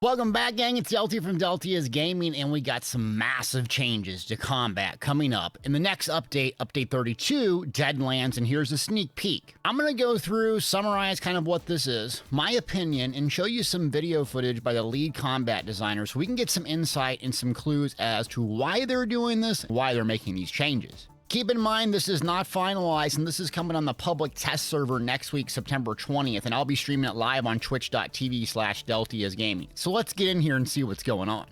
Welcome back, gang. It's Delty from Deltiasgaming, and we got some massive changes to combat coming up in the next update, Update 32, Deadlands, and here's a sneak peek. I'm going to go through, summarize kind of what this is, my opinion, and show you some video footage by the lead combat designer so we can get some insight and some clues as to why they're doing this, why they're making these changes. Keep in mind, this is not finalized, and this is coming on the public test server next week, September 20th, and I'll be streaming it live on twitch.tv/Deltiasgaming. So let's get in here and see what's going on.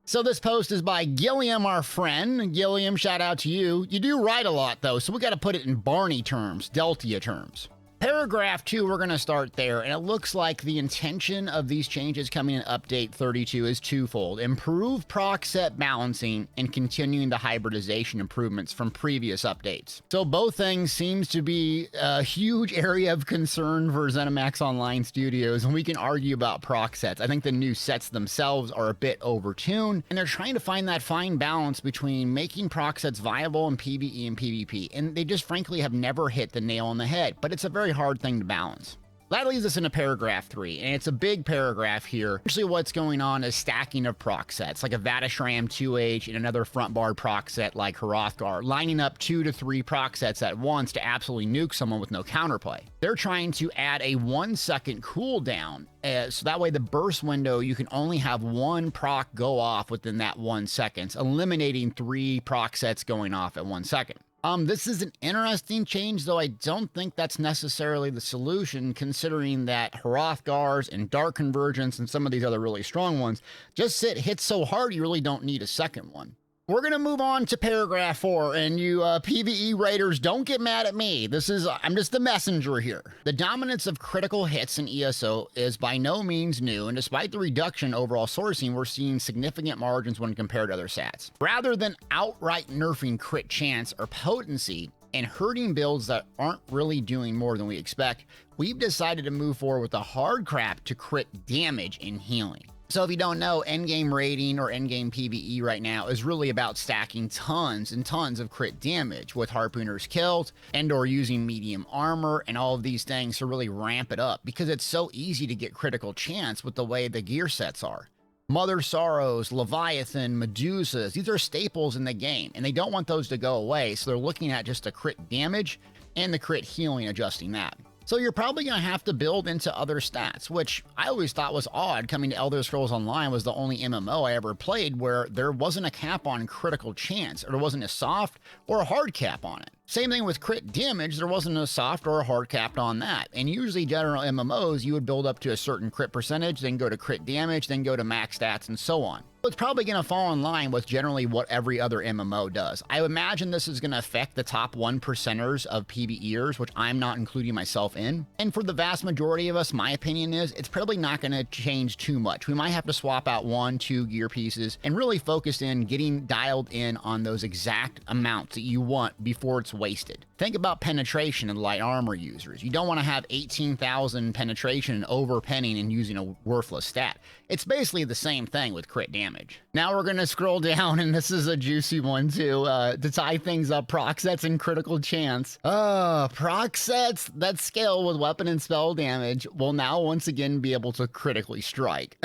So this post is by Gilliam, our friend. Gilliam, shout out to you. You do write a lot, though, so we got to put it in Barney terms, Deltia terms. Paragraph 2, we're going to start there, and it looks like the intention of these changes coming in Update 32 is twofold. Improve proc set balancing and continuing the hybridization improvements from previous updates. So both things seems to be a huge area of concern for ZeniMax Online Studios, and we can argue about proc sets. I think the new sets themselves are a bit overtuned, and they're trying to find that fine balance between making proc sets viable in PvE and PvP, and they just frankly have never hit the nail on the head, but it's a very hard thing to balance. That leads us into paragraph 3, and it's a big paragraph here. Actually, what's going on is stacking of proc sets, like a Vatashram 2H and another front bar proc set like Hrothgar, lining up 2 to 3 proc sets at once to absolutely nuke someone with no counterplay. They're trying to add a 1-second cooldown, so that way the burst window, you can only have 1 proc go off within that 1 second, eliminating 3 proc sets going off at 1 second. This is an interesting change, though I don't think that's necessarily the solution, considering that Hrothgars and Dark Convergence and some of these other really strong ones just hit so hard you really don't need a second one. We're going to move on to paragraph 4, and you PvE raiders, don't get mad at me. I'm just the messenger here. The dominance of critical hits in ESO is by no means new, and despite the reduction in overall sourcing, we're seeing significant margins when compared to other stats. Rather than outright nerfing crit chance or potency and hurting builds that aren't really doing more than we expect, we've decided to move forward with a Hardcap to crit damage and healing. So if you don't know, endgame raiding or endgame PvE right now is really about stacking tons and tons of crit damage with harpooners killed and or using medium armor and all of these things to really ramp it up, because it's so easy to get critical chance with the way the gear sets are. Mother Sorrows, Leviathan, Medusas, these are staples in the game, and they don't want those to go away, so they're looking at just the crit damage and the crit healing, adjusting that. So you're probably going to have to build into other stats, which I always thought was odd. Coming to Elder Scrolls Online was the only MMO I ever played where there wasn't a cap on critical chance, or there wasn't a soft or a hard cap on it. Same thing with crit damage, there wasn't a soft or a hard cap on that. And usually general MMOs, you would build up to a certain crit percentage, then go to crit damage, then go to max stats, and so on. It's probably going to fall in line with generally what every other MMO does. I imagine this is going to affect the top 1%ers of PvEers, which I'm not including myself in. And for the vast majority of us, my opinion is it's probably not going to change too much. We might have to swap out 1-2 gear pieces and really focus in getting dialed in on those exact amounts that you want before it's wasted. Think about penetration and light armor users. You don't want to have 18,000 penetration and overpenning and using a worthless stat. It's basically the same thing with crit damage. Now we're going to scroll down, and this is a juicy one too, to tie things up. Proc sets and critical chance. Proc sets that scale with weapon and spell damage will now once again be able to critically strike.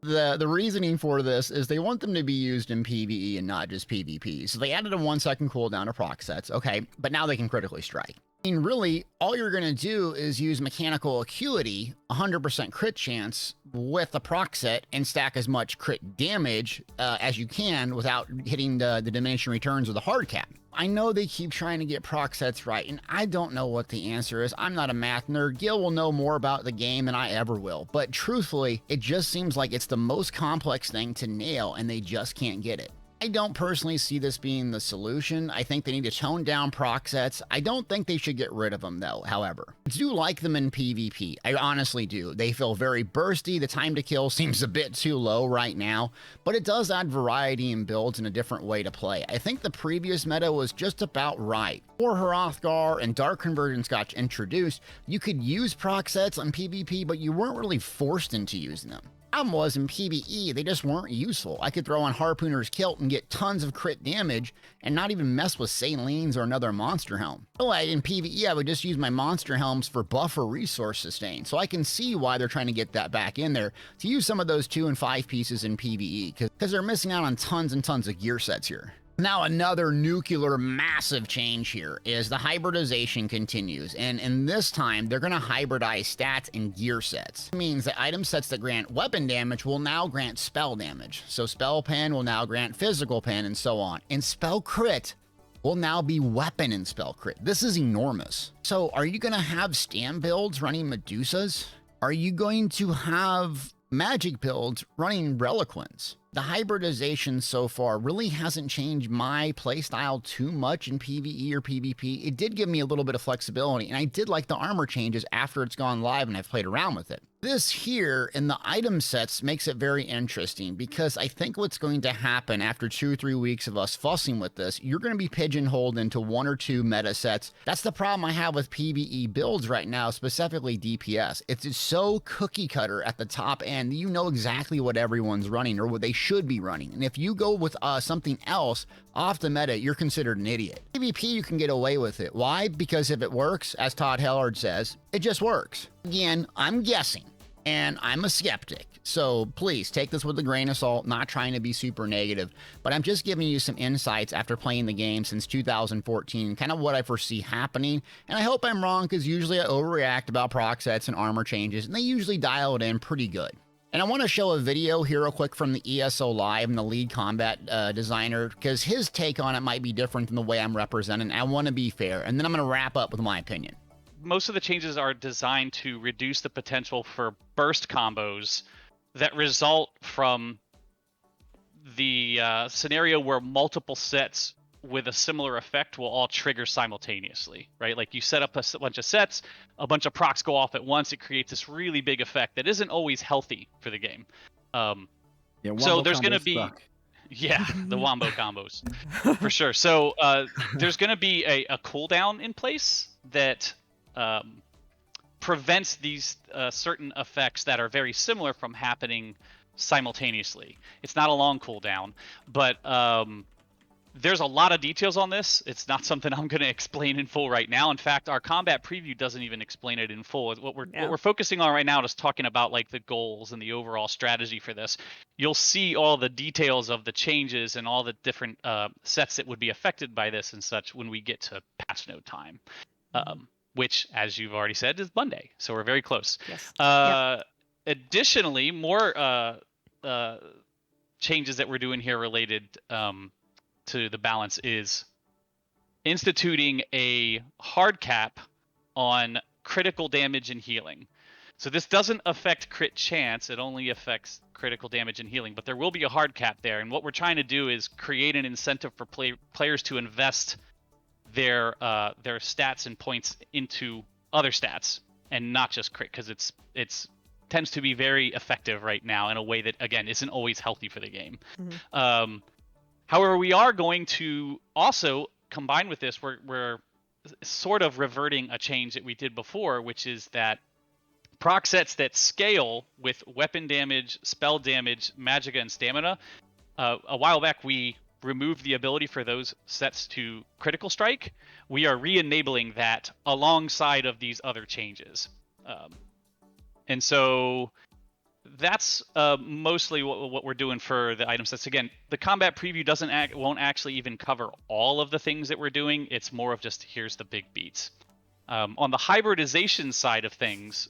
The reasoning for this is they want them to be used in PvE and not just PvP. So they added a 1-second cooldown to proc sets, okay, but now they can critically strike. I mean, really, all you're going to do is use mechanical acuity, 100% crit chance, with a proc set and stack as much crit damage as you can without hitting the diminishing returns of the hard cap. I know they keep trying to get proc sets right, and I don't know what the answer is. I'm not a math nerd. Gil will know more about the game than I ever will. But truthfully, it just seems like it's the most complex thing to nail, and they just can't get it. I don't personally see this being the solution. I think they need to tone down proc sets. I don't think they should get rid of them though, however. I do like them in PvP. I honestly do. They feel very bursty. The time to kill seems a bit too low right now, but it does add variety in builds and a different way to play. I think the previous meta was just about right. Before Hrothgar and Dark Convergence got introduced, you could use proc sets on PvP, but you weren't really forced into using them. problem was in PvE, they just weren't useful. I could throw on Harpooner's Kilt and get tons of crit damage and not even mess with Salines or another monster helm. So in PvE, I would just use my monster helms for buffer resource sustain. So I can see why they're trying to get that back in there to use some of those 2 and 5 pieces in PvE because they're missing out on tons and tons of gear sets here. Now another nuclear massive change here is the hybridization continues, and this time they're going to hybridize stats and gear sets. It means that item sets that grant weapon damage will now grant spell damage. So spell pen will now grant physical pen and so on. And spell crit will now be weapon and spell crit. This is enormous. So are you going to have stam builds running Medusas? Are you going to have magic builds running Reliquins? The hybridization so far really hasn't changed my playstyle too much in PvE or PvP. It did give me a little bit of flexibility, and I did like the armor changes after it's gone live and I've played around with it. This here in the item sets makes it very interesting because I think what's going to happen after 2 or 3 weeks of us fussing with this, you're going to be pigeonholed into 1 or 2 meta sets. That's the problem I have with PvE builds right now, specifically DPS. It's so cookie cutter at the top end. You know exactly what everyone's running or what they should be running. And if you go with something else off the meta, you're considered an idiot. PvP, you can get away with it. Why? Because if it works, as Todd Hellard says, it just works. Again, I'm guessing, and I'm a skeptic. So please take this with a grain of salt, not trying to be super negative, but I'm just giving you some insights after playing the game since 2014, kind of what I foresee happening. And I hope I'm wrong because usually I overreact about proc sets and armor changes, and they usually dial it in pretty good. And I want to show a video here real quick from the ESO Live and the lead combat designer, because his take on it might be different than the way I'm representing. I want to be fair, and then I'm going to wrap up with my opinion. Most of the changes are designed to reduce the potential for burst combos that result from the scenario where multiple sets with a similar effect will all trigger simultaneously, right? Like you set up a bunch of sets, a bunch of procs go off at once, it creates this really big effect that isn't always healthy for the game. So there's going to be, the wombo combos, for sure. So there's going to be a cooldown in place that prevents these certain effects that are very similar from happening simultaneously. It's not a long cooldown, but there's a lot of details on this. It's not something I'm going to explain in full right now. In fact, our combat preview doesn't even explain it in full. What we're focusing on right now is talking about like the goals and the overall strategy for this. You'll see all the details of the changes and all the different sets that would be affected by this and such when we get to patch note time, which, as you've already said, is Monday. So we're very close. Yes. Additionally, more changes that we're doing here related to the balance is instituting a hard cap on critical damage and healing. So this doesn't affect crit chance, it only affects critical damage and healing, but there will be a hard cap there. And what we're trying to do is create an incentive for players to invest their stats and points into other stats and not just crit, because it's tends to be very effective right now in a way that, again, isn't always healthy for the game. However, we are going to also combine with this, we're sort of reverting a change that we did before, which is that proc sets that scale with weapon damage, spell damage, magicka, and stamina, a while back we removed the ability for those sets to critical strike. We are re-enabling that alongside of these other changes. And so that's mostly what we're doing for the item sets. Again, the combat preview won't actually even cover all of the things that we're doing. It's more of just here's the big beats. On the hybridization side of things,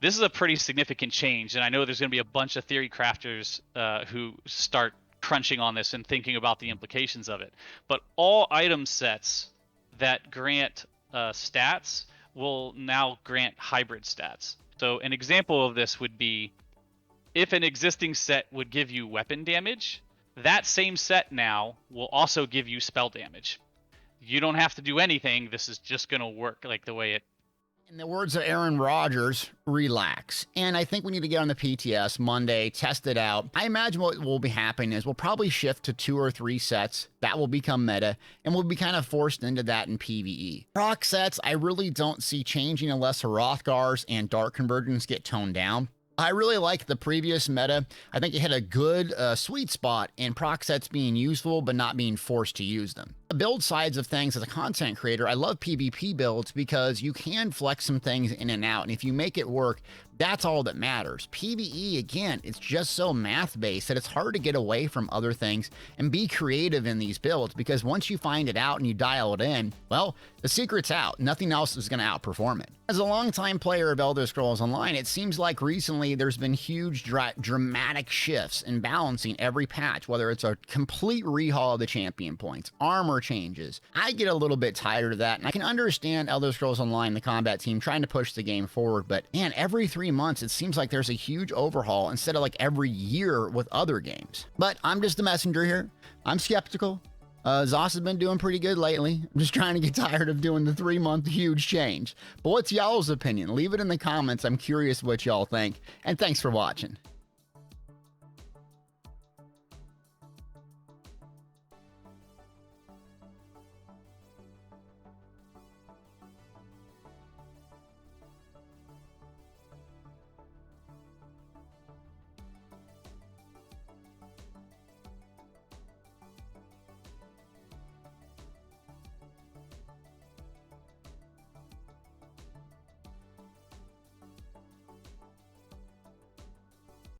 this is a pretty significant change, and I know there's going to be a bunch of theory crafters who start crunching on this and thinking about the implications of it. But all item sets that grant stats will now grant hybrid stats. So an example of this would be if an existing set would give you weapon damage, that same set now will also give you spell damage. You don't have to do anything. This is just going to work like the way it. In the words of Aaron Rodgers, relax. And I think we need to get on the PTS Monday, test it out. I imagine what will be happening is we'll probably shift to 2 or 3 sets. That will become meta, and we'll be kind of forced into that in PvE. Proc sets, I really don't see changing unless Hrothgar's and Dark Convergence get toned down. I really like the previous meta. I think it hit a good sweet spot in proc sets being useful, but not being forced to use them. The build sides of things as a content creator, I love PvP builds because you can flex some things in and out. And if you make it work, that's all that matters. PvE, again, it's just so math-based that it's hard to get away from other things and be creative in these builds, because once you find it out and you dial it in, well, the secret's out. Nothing else is going to outperform it. As a longtime player of Elder Scrolls Online, it seems like recently there's been huge dramatic shifts in balancing every patch, whether it's a complete rehaul of the champion points, armor changes. I get a little bit tired of that, and I can understand Elder Scrolls Online, the combat team, trying to push the game forward, but man, every 3 months it seems like there's a huge overhaul instead of like every year with other games. But I'm just a messenger here. I'm skeptical. Zoss has been doing pretty good lately. I'm just trying to get tired of doing the 3-month huge change. But what's y'all's opinion? Leave it in the comments. I'm curious what y'all think. And thanks for watching.